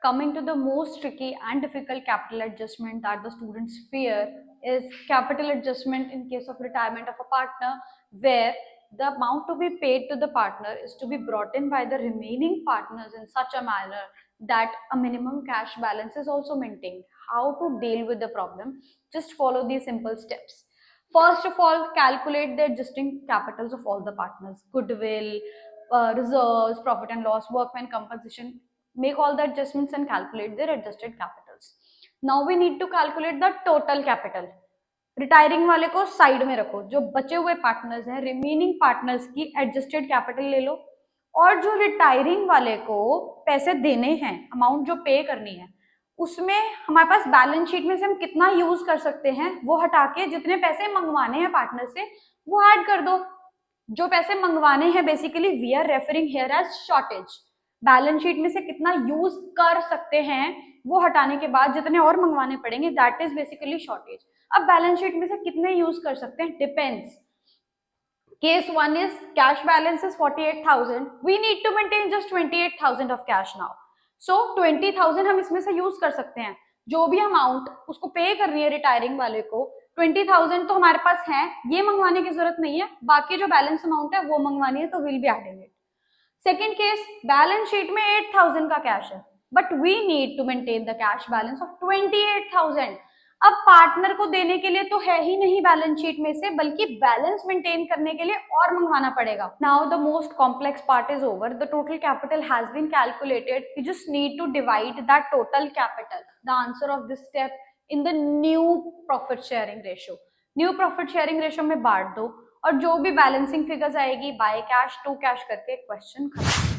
Coming to the most tricky and difficult capital adjustment that the students fear is capital adjustment in case of retirement of a partner, where the amount to be paid to the partner is to be brought in by the remaining partners in such a manner that a minimum cash balance is also maintained. How to deal with the problem? Just follow these simple steps. First of all, calculate the existing capitals of all the partners: goodwill, reserves, profit and loss, workman compensation. Make all the adjustments and calculate their adjusted capitals. Now we need to calculate the total capital. Retiring वाले को side में रखो, जो बचे हुए partners हैं, remaining partners की adjusted capital ले लो, और जो रिटायरिंग वाले को पैसे देने हैं, अमाउंट जो पे करनी है, उसमें हमारे पास बैलेंस शीट में से हम कितना यूज कर सकते हैं वो हटा के जितने पैसे मंगवाने हैं पार्टनर से वो ऐड कर दो. जो पैसे मंगवाने हैं basically we are referring here as shortage. Balance sheet में से कितना यूज कर सकते हैं वो हटाने के बाद जितने और मंगवाने पड़ेंगे दैट इज बेसिकली शॉर्टेज. अब बैलेंस शीट में से कितने यूज कर सकते हैं depends. Case 1 is cash balance is 48,000. We need to maintain just 28,000 of cash now. So 20,000 हम इसमें से यूज कर सकते हैं. जो भी अमाउंट उसको पे करनी है रिटायरिंग वाले को, 20,000 तो हमारे पास है, ये मंगवाने की जरूरत नहीं है, बाकी जो बैलेंस अमाउंट है वो मंगवानी है, तो will be adding it. Second case, balance sheet में 8,000 का कैश है, but we need to maintain the cash balance of 28,000. अब पार्टनर को देने के लिए तो है ही नहीं बैलेंस शीट में से, बल्कि बैलेंस मेंटेन करने के लिए और मंगवाना पड़ेगा. Now the most complex part is over. The total capital has been calculated. You just need to divide that total capital, the answer of this step, in the new profit sharing ratio. New profit sharing ratio में बांट दो और जो भी balancing figures आएगी by cash to cash करके question खत्म.